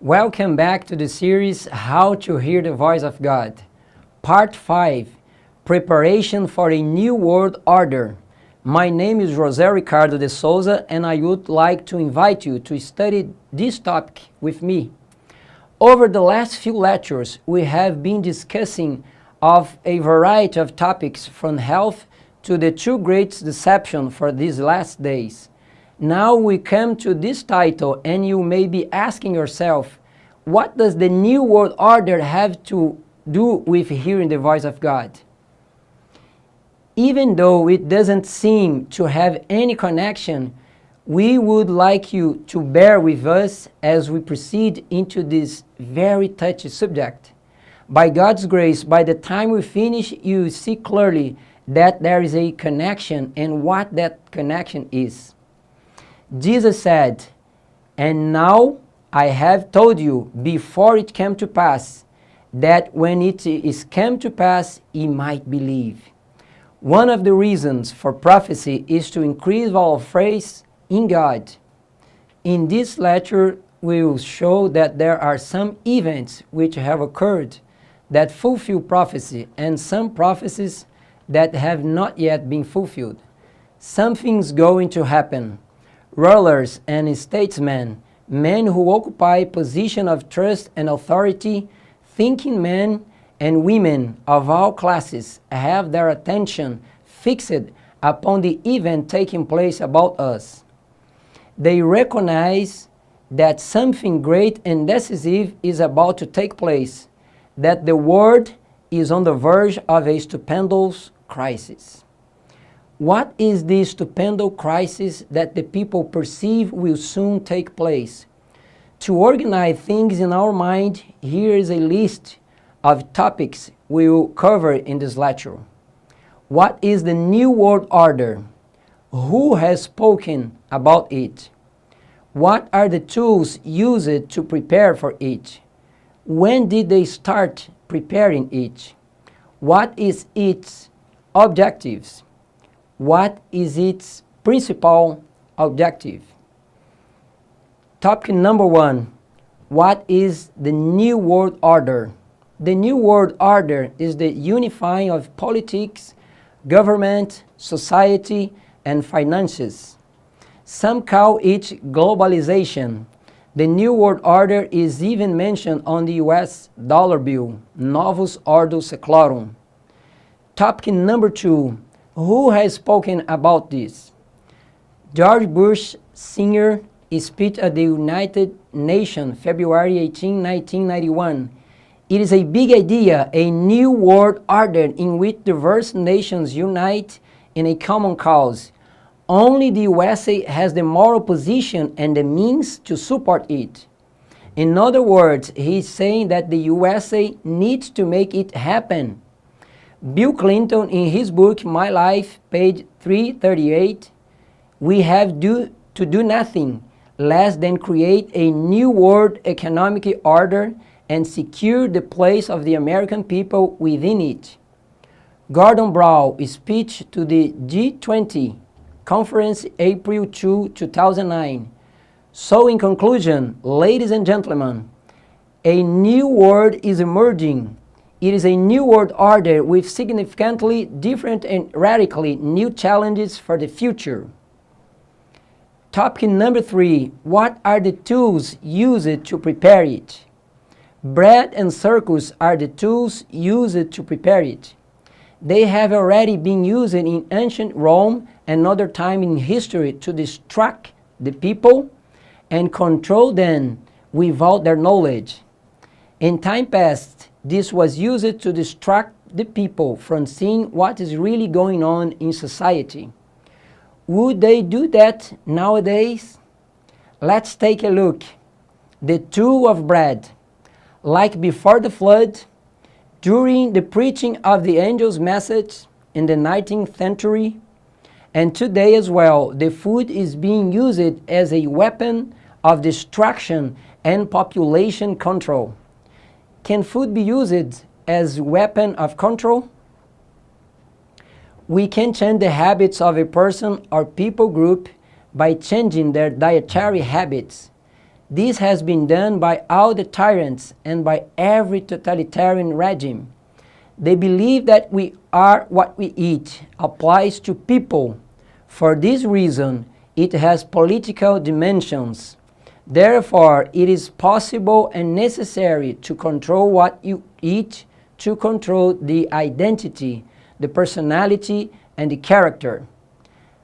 Welcome back to the series How to Hear the Voice of God. Part 5, Preparation for a New World Order. My name is José Ricardo de Souza and I would like to invite you to study this topic with me. Over the last few lectures, we have been discussing of a variety of topics from health to the two great deceptions for these last days. Now we come to this title and you may be asking yourself, what does the New World Order have to do with hearing the voice of God? Even though it doesn't seem to have any connection, we would like you to bear with us as we proceed into this very touchy subject. By God's grace, by the time we finish, you see clearly that there is a connection and what that connection is. Jesus said, "And now I have told you before it came to pass, that when it is come to pass, ye might believe." One of the reasons for prophecy is to increase our faith in God. In this lecture, we will show that there are some events which have occurred that fulfill prophecy and some prophecies that have not yet been fulfilled. Something's going to happen. Rulers and statesmen, men who occupy position of trust and authority, thinking men and women of all classes have their attention fixed upon the event taking place about us. They recognize that something great and decisive is about to take place, that the world is on the verge of a stupendous crisis. What is this stupendous crisis that the people perceive will soon take place? To organize things in our mind, here is a list of topics we will cover in this lecture. What is the New World Order? Who has spoken about it? What are the tools used to prepare for it? When did they start preparing it? What is its objectives? What is its principal objective? Topic number 1. What is the New World Order? The New World Order is the unifying of politics, government, society, and finances. Some call it globalization. The New World Order is even mentioned on the US dollar bill, Novus Ordo Seclorum. Topic number 2. Who has spoken about this? George Bush Sr. speech at the United Nations, February 18, 1991. It is a big idea, a new world order in which diverse nations unite in a common cause. Only the USA has the moral position and the means to support it. In other words, he is saying that the USA needs to make it happen. Bill Clinton, in his book My Life, page 338, we have to do nothing less than create a new world economic order and secure the place of the American people within it. Gordon Brown's speech to the G20 conference, April 2, 2009. So in conclusion, ladies and gentlemen, a new world is emerging. It is a new world order with significantly different and radically new challenges for the future. Topic number 3. What are the tools used to prepare it? Bread and circus are the tools used to prepare it. They have already been used in ancient Rome and other time in history to distract the people and control them without their knowledge. In time past, this was used to distract the people from seeing what is really going on in society. Would they do that nowadays? Let's take a look. The tool of bread. Like before the flood, during the preaching of the angel's message in the 19th century, and today as well, the food is being used as a weapon of destruction and population control. Can food be used as a weapon of control? We can change the habits of a person or people group by changing their dietary habits. This has been done by all the tyrants and by every totalitarian regime. They believe that we are what we eat applies to people. For this reason, it has political dimensions. Therefore, it is possible and necessary to control what you eat, to control the identity, the personality, and the character.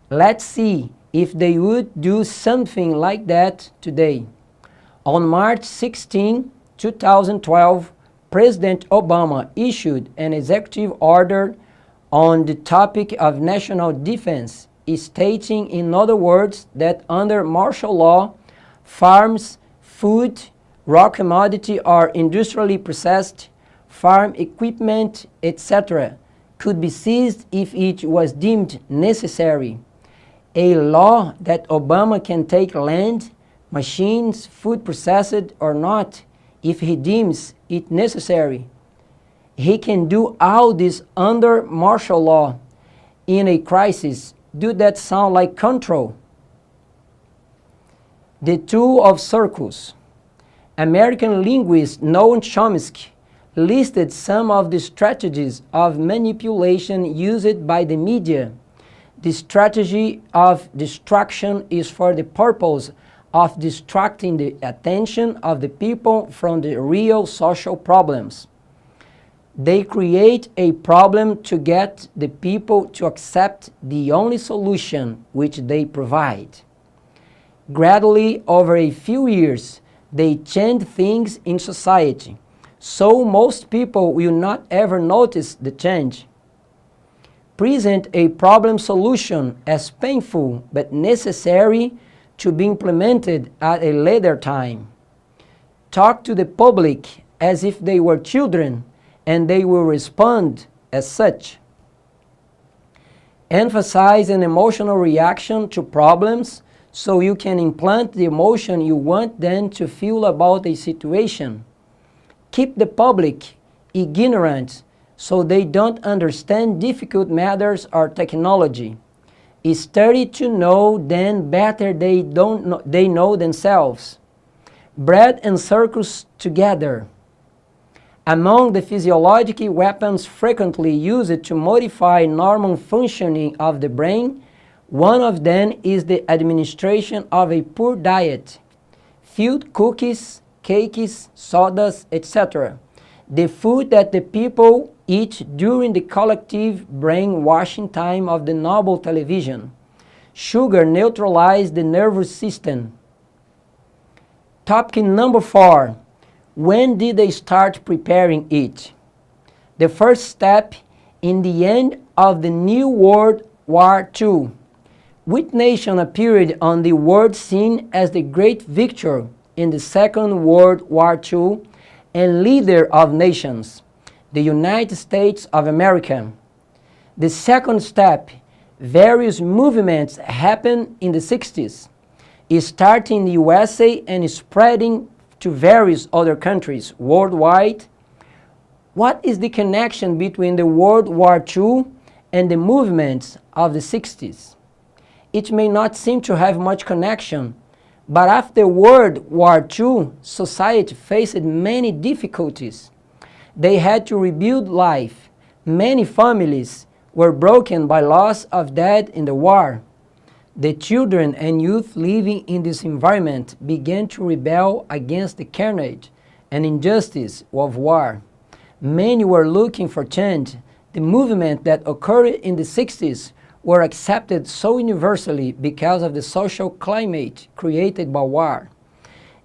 Let's see if they would do something like that today. On March 16, 2012, President Obama issued an executive order on the topic of national defense, stating, in other words, that under martial law, farms, food, raw commodity or industrially processed farm equipment, etc., could be seized if it was deemed necessary. A law that Obama can take land, machines, food processed or not, if he deems it necessary. He can do all this under martial law. In a crisis, do that sound like control? The tool of circles. American linguist Noam Chomsky listed some of the strategies of manipulation used by the media. The strategy of distraction is for the purpose of distracting the attention of the people from the real social problems. They create a problem to get the people to accept the only solution which they provide. Gradually, over a few years, they change things in society, so most people will not ever notice the change. Present a problem solution as painful but necessary to be implemented at a later time. Talk to the public as if they were children, and they will respond as such. Emphasize an emotional reaction to problems so you can implant the emotion you want them to feel about a situation. Keep the public ignorant so they don't understand difficult matters or technology. Study to know them better they know themselves. Bread and circus together. Among the physiological weapons frequently used to modify normal functioning of the brain, one of them is the administration of a poor diet. Filled cookies, cakes, sodas, etc. The food that the people eat during the collective brainwashing time of the noble television. Sugar neutralizes the nervous system. Topic number 4. When did they start preparing it? The first step in the end of the New World War II. Which nation appeared on the world scene as the great victor in the Second World War II and leader of nations? The United States of America. The second step, various movements happened in the 60s, starting in the USA and spreading to various other countries worldwide. What is the connection between the World War II and the movements of the 60s? It may not seem to have much connection, but after World War II, society faced many difficulties. They had to rebuild life. Many families were broken by loss of dead in the war. The children and youth living in this environment began to rebel against the carnage and injustice of war. Many were looking for change. The movement that occurred in the 60s were accepted so universally because of the social climate created by war.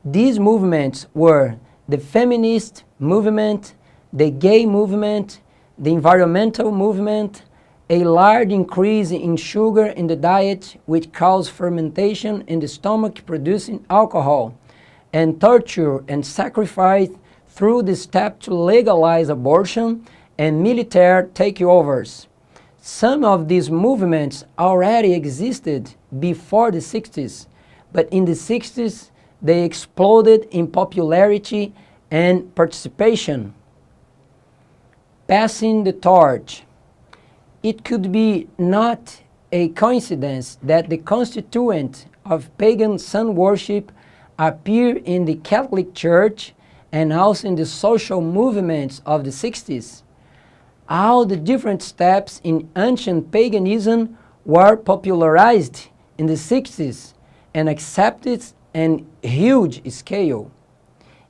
These movements were the feminist movement, the gay movement, the environmental movement, a large increase in sugar in the diet which caused fermentation in the stomach producing alcohol, and torture and sacrifice through the step to legalize abortion and military takeovers. Some of these movements already existed before the 60s, but in the 60s they exploded in popularity and participation. Passing the torch. It could be not a coincidence that the constituent of pagan sun worship appear in the Catholic Church and also in the social movements of the 60s. All the different steps in ancient paganism were popularized in the 60s and accepted on a huge scale.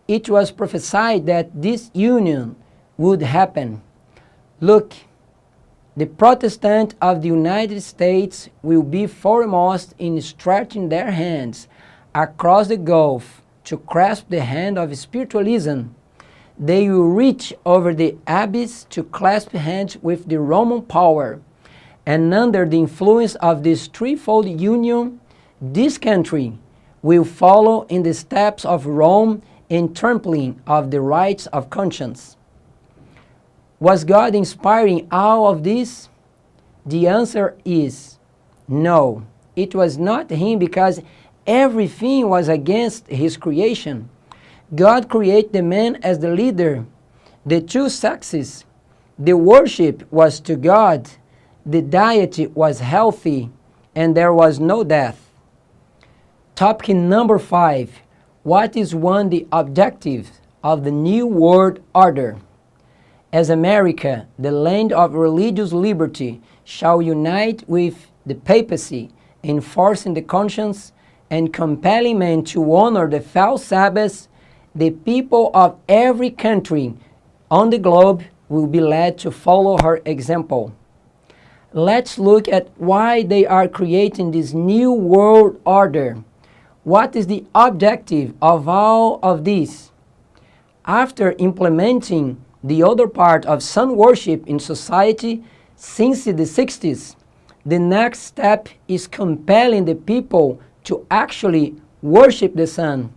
It was prophesied that this union would happen. Look, the Protestants of the United States will be foremost in stretching their hands across the gulf to grasp the hand of spiritualism. They will reach over the abyss to clasp hands with the Roman power. And under the influence of this threefold union, this country will follow in the steps of Rome in trampling of the rights of conscience. Was God inspiring all of this? The answer is no. It was not Him, because everything was against His creation. God created the man as the leader, the two sexes. The worship was to God, the deity was healthy, and there was no death. Topic number 5. What is one the objective of the New World Order? As America, the land of religious liberty, shall unite with the papacy, enforcing the conscience and compelling men to honor the false Sabbaths, the people of every country on the globe will be led to follow her example. Let's look at why they are creating this new world order. What is the objective of all of this? After implementing the other part of sun worship in society since the 60s, the next step is compelling the people to actually worship the sun.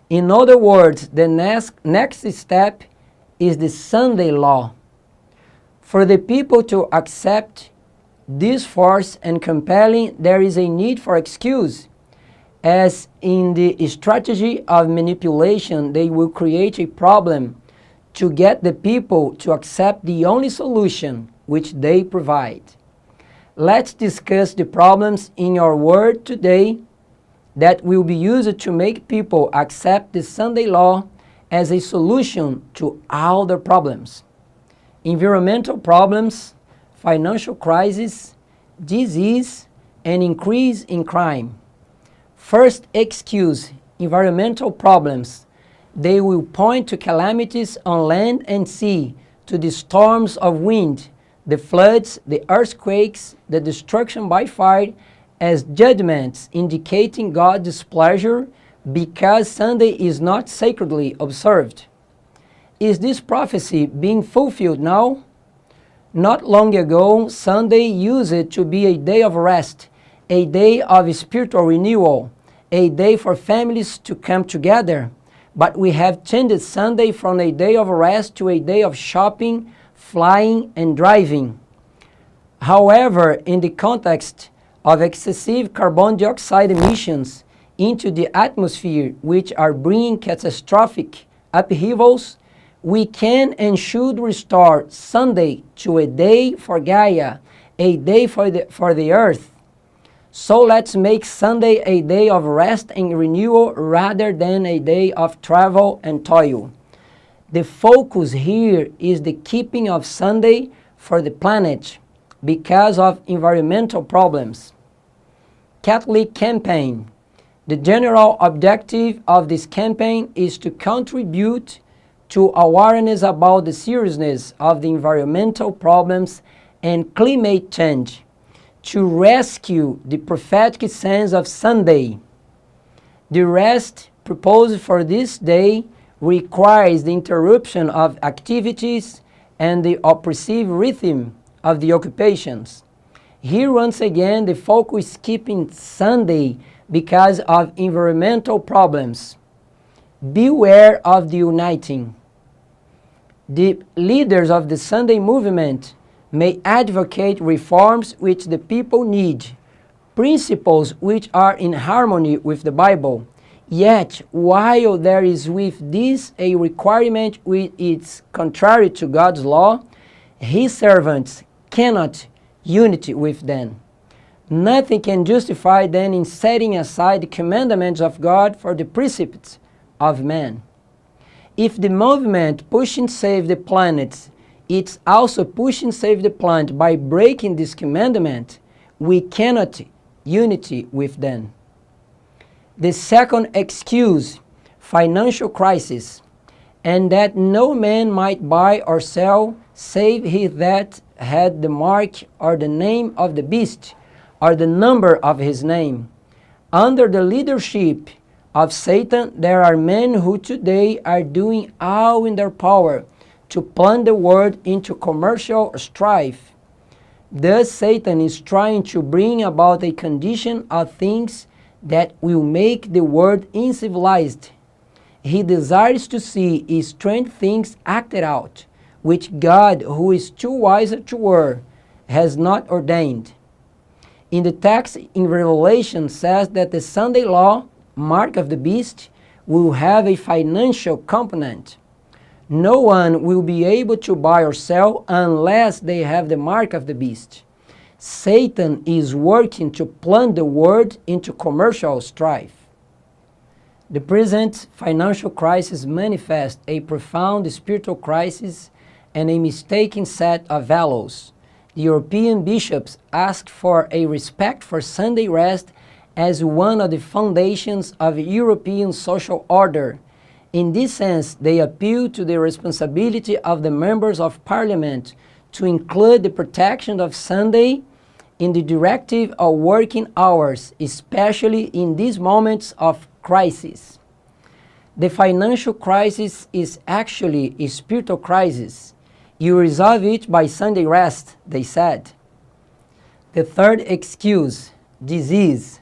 In other words, the next step is the Sunday law. For the people to accept this force and compelling, there is a need for excuse. As in the strategy of manipulation, they will create a problem to get the people to accept the only solution which they provide. Let's discuss the problems in your word today that will be used to make people accept the Sunday law as a solution to all their problems. Environmental problems, financial crisis, disease, and increase in crime. First excuse, environmental problems. They will point to calamities on land and sea, to the storms of wind, the floods, the earthquakes, the destruction by fire, as judgments indicating God's displeasure because Sunday is not sacredly observed. Is this prophecy being fulfilled now? Not long ago, Sunday used to be a day of rest, a day of spiritual renewal, a day for families to come together. But we have changed Sunday from a day of rest to a day of shopping, flying, and driving. However, in the context of excessive carbon dioxide emissions into the atmosphere, which are bringing catastrophic upheavals, we can and should restore Sunday to a day for Gaia, a day for the earth. So let's make Sunday a day of rest and renewal rather than a day of travel and toil. The focus here is the keeping of Sunday for the planet because of environmental problems. Catholic campaign. The general objective of this campaign is to contribute to awareness about the seriousness of the environmental problems and climate change, to rescue the prophetic sense of Sunday. The rest proposed for this day requires the interruption of activities and the oppressive rhythm of the occupations. Here once again the focus is keeping Sunday because of environmental problems. Beware of the uniting. The leaders of the Sunday movement may advocate reforms which the people need, principles which are in harmony with the Bible. Yet, while there is with this a requirement which is contrary to God's law, His servants cannot unite with them. Nothing can justify then in setting aside the commandments of God for the precepts of man. If the movement pushing save the planet, it's also pushing save the planet by breaking this commandment, we cannot unity with them. The second excuse, financial crisis, and that no man might buy or sell save he that had the mark or the name of the beast or the number of his name. Under the leadership of Satan, there are men who today are doing all in their power to plunge the world into commercial strife. Thus Satan is trying to bring about a condition of things that will make the world uncivilized. He desires to see strange things acted out, which God, who is too wise to war, has not ordained. In the text in Revelation says that the Sunday law, mark of the beast, will have a financial component. No one will be able to buy or sell unless they have the mark of the beast. Satan is working to plunge the world into commercial strife. The present financial crisis manifests a profound spiritual crisis and a mistaken set of values. The European bishops asked for a respect for Sunday rest as one of the foundations of European social order. In this sense, they appeal to the responsibility of the members of parliament to include the protection of Sunday in the directive of working hours, especially in these moments of crisis. The financial crisis is actually a spiritual crisis. You resolve it by Sunday rest, they said. The third excuse, disease.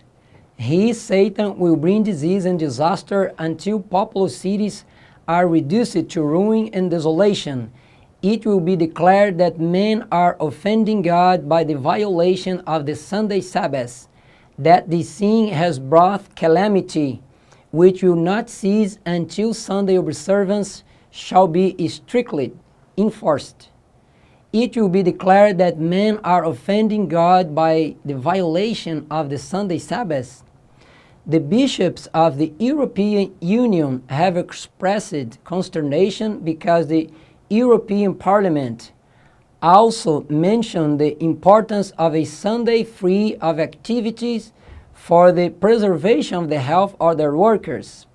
He, Satan, will bring disease and disaster until populous cities are reduced to ruin and desolation. It will be declared that men are offending God by the violation of the Sunday Sabbath, that the sin has brought calamity, which will not cease until Sunday observance shall be strictly enforced. It will be declared that men are offending God by the violation of the Sunday Sabbath. The bishops of the European Union have expressed consternation because the European Parliament also mentioned the importance of a Sunday free of activities for the preservation of the health of their workers,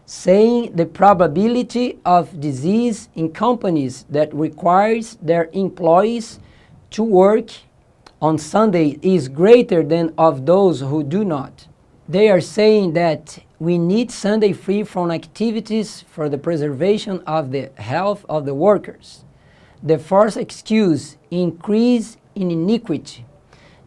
saying the probability of disease in companies that requires their employees to work on Sunday is greater than of those who do not. They are saying that we need Sunday free from activities for the preservation of the health of the workers. The fourth excuse, increase in iniquity.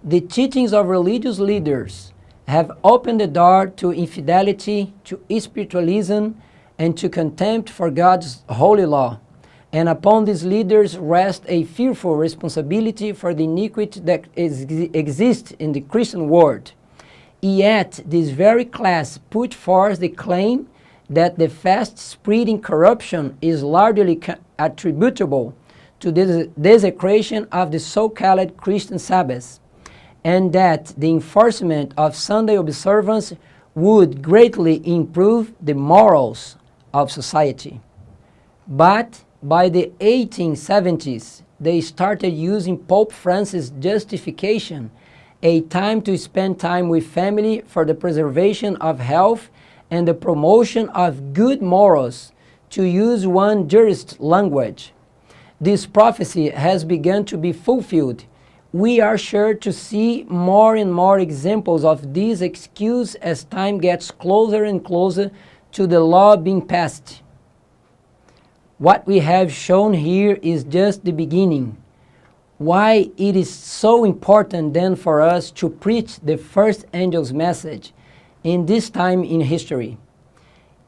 The teachings of religious leaders have opened the door to infidelity, to spiritualism, and to contempt for God's holy law. And upon these leaders rests a fearful responsibility for the iniquity that exists in the Christian world. Yet this very class put forth the claim that the fast-spreading corruption is largely attributable to the desecration of the so-called Christian Sabbath, and that the enforcement of Sunday observance would greatly improve the morals of society. But by the 1870s, they started using Pope Francis' justification, a time to spend time with family for the preservation of health and the promotion of good morals, to use one jurist language. This prophecy has begun to be fulfilled. We are sure to see more and more examples of this excuse as time gets closer and closer to the law being passed. What we have shown here is just the beginning. Why it is so important then for us to preach the first angel's message in this time in history.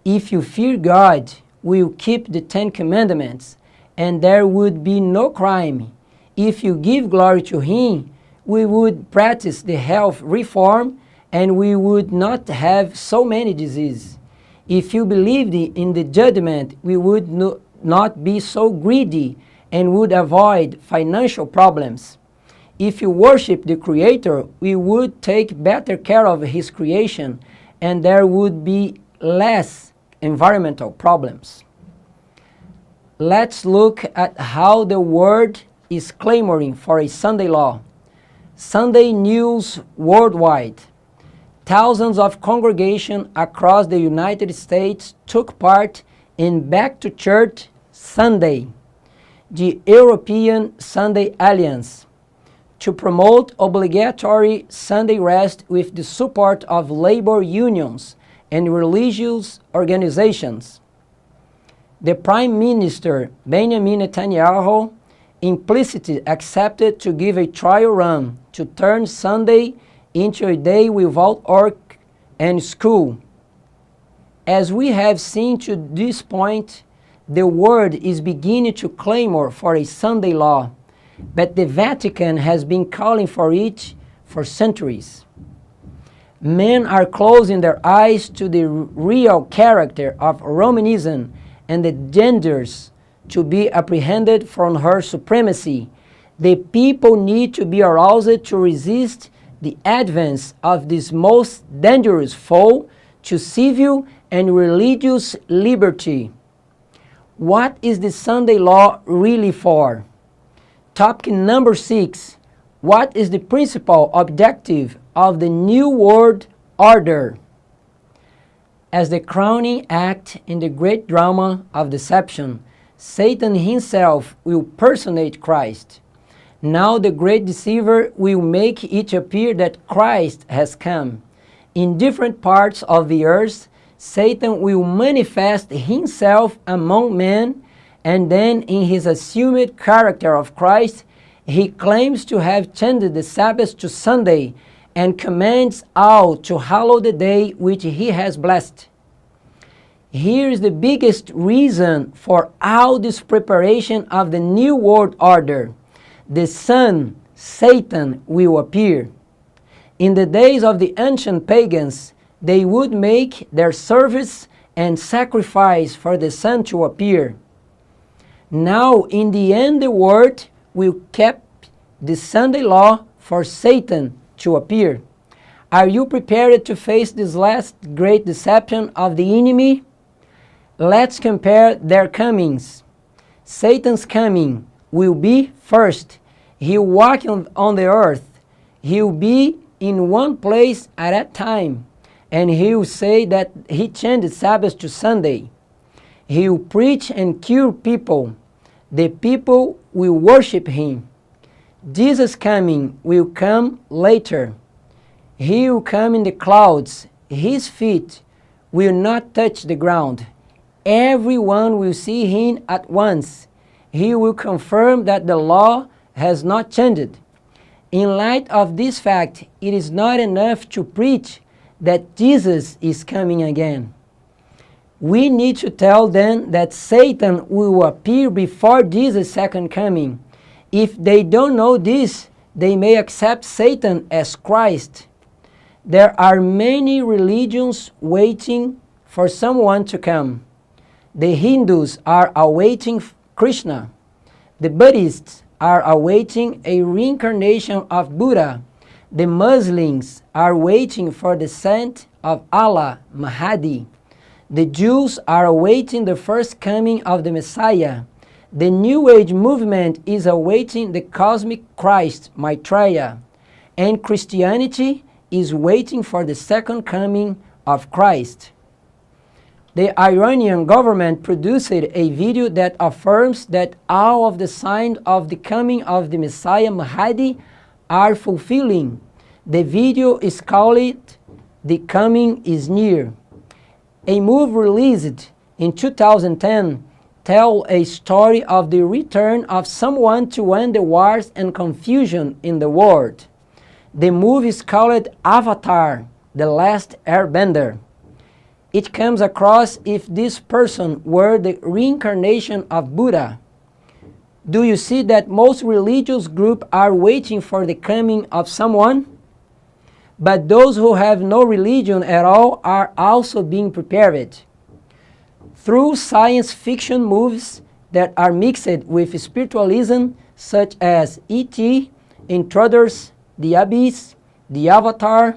If you fear God, will keep the 10 Commandments, and there would be no crime. If you give glory to Him, we would practice the health reform, and we would not have so many diseases. If you believed in the judgment, we would not be so greedy and would avoid financial problems. If you worship the Creator, we would take better care of His creation, and there would be less environmental problems. Let's look at how the world is clamoring for a Sunday law. Sunday news worldwide. Thousands of congregations across the United States took part in Back to Church Sunday, the European Sunday Alliance, to promote obligatory Sunday rest with the support of labor unions and religious organizations. The Prime Minister, Benjamin Netanyahu, implicitly accepted to give a trial run to turn Sunday into a day without work and school. As we have seen to this point, the world is beginning to clamor for a Sunday law, but the Vatican has been calling for it for centuries. Men are closing their eyes to the real character of Romanism and the dangers to be apprehended from her supremacy. The people need to be aroused to resist the advance of this most dangerous foe to civil and religious liberty. What is the Sunday law really for? Topic number 6. What is the principal objective of the New World Order? As the crowning act in the great drama of deception, Satan himself will personate Christ. Now the great deceiver will make it appear that Christ has come. In different parts of the earth, Satan will manifest himself among men, and then in his assumed character of Christ, he claims to have changed the Sabbath to Sunday and commands all to hallow the day which he has blessed. Here is the biggest reason for all this preparation of the New World Order. The Son, Satan, will appear. In the days of the ancient pagans, they would make their service and sacrifice for the Son to appear. Now, in the end, the world will keep the Sunday law for Satan to appear. Are you prepared to face this last great deception of the enemy? Let's compare their comings. Satan's coming will be first. He will walk on the earth. He will be in one place at a time. And he will say that he changed Sabbath to Sunday. He will preach and cure people. The people will worship him. Jesus' coming will come later. He will come in the clouds. His feet will not touch the ground. Everyone will see him at once. He will confirm that the law has not changed. In light of this fact, it is not enough to preach that Jesus is coming again. We need to tell them that Satan will appear before Jesus' second coming. If they don't know this, they may accept Satan as Christ. There are many religions waiting for someone to come. The Hindus are awaiting Krishna. The Buddhists are awaiting a reincarnation of Buddha. The Muslims are waiting for the descent of Allah, Mahdi. The Jews are awaiting the first coming of the Messiah. The New Age movement is awaiting the cosmic Christ, Maitreya. And Christianity is waiting for the second coming of Christ. The Iranian government produced a video that affirms that all of the signs of the coming of the Messiah Mahdi are fulfilling. The video is called "The Coming is Near." A movie released in 2010 tells a story of the return of someone to end the wars and confusion in the world. The movie is called Avatar: The Last Airbender. It comes across if this person were the reincarnation of Buddha. Do you see that most religious groups are waiting for the coming of someone? But those who have no religion at all are also being prepared. Through science fiction movies that are mixed with spiritualism, such as E.T. Intruders, The Abyss, The Avatar,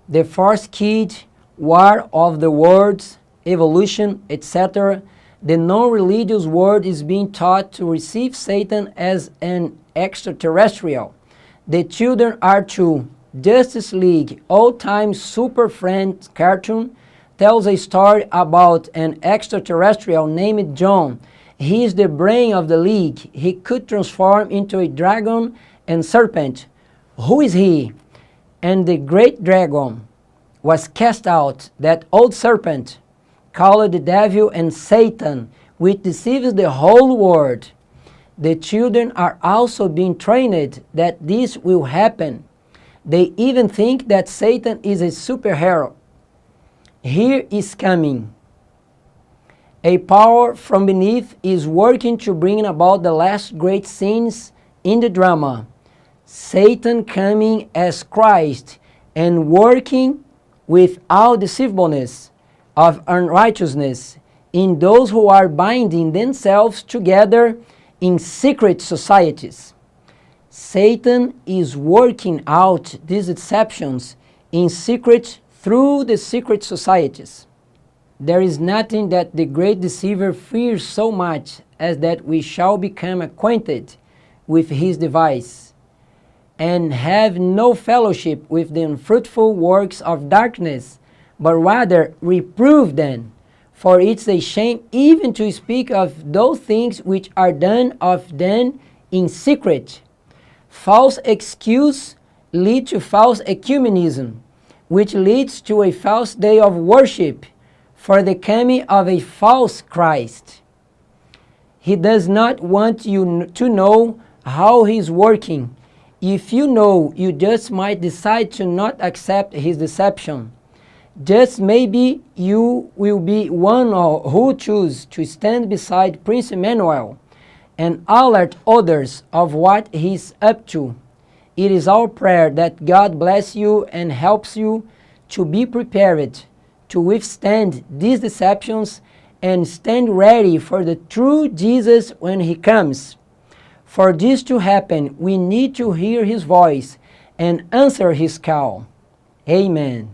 The Force Kid, War of the Worlds, Evolution, etc. The non-religious world is being taught to receive Satan as an extraterrestrial. The children are too. Justice League, all-time Super Friends cartoon, tells a story about an extraterrestrial named John. He is the brain of the League. He could transform into a dragon and serpent. Who is he? And the great dragon was cast out, that old serpent, called the devil and Satan, which deceives the whole world. The children are also being trained that this will happen. They even think that Satan is a superhero. Here is coming. A power from beneath is working to bring about the last great scenes in the drama. Satan coming as Christ and working with all deceivableness of unrighteousness in those who are binding themselves together in secret societies. Satan is working out these deceptions in secret through the secret societies. There is nothing that the great deceiver fears so much as that we shall become acquainted with his device, and have no fellowship with the unfruitful works of darkness, but rather reprove them. For it's a shame even to speak of those things which are done of them in secret. False excuse lead to false ecumenism, which leads to a false day of worship, for the coming of a false Christ. He does not want you to know how he is working. If you know, you just might decide to not accept his deception. Just maybe you will be one who choose to stand beside Prince Emmanuel and alert others of what he is up to. It is our prayer that God bless you and helps you to be prepared to withstand these deceptions and stand ready for the true Jesus when he comes. For this to happen, we need to hear his voice and answer his call. Amen.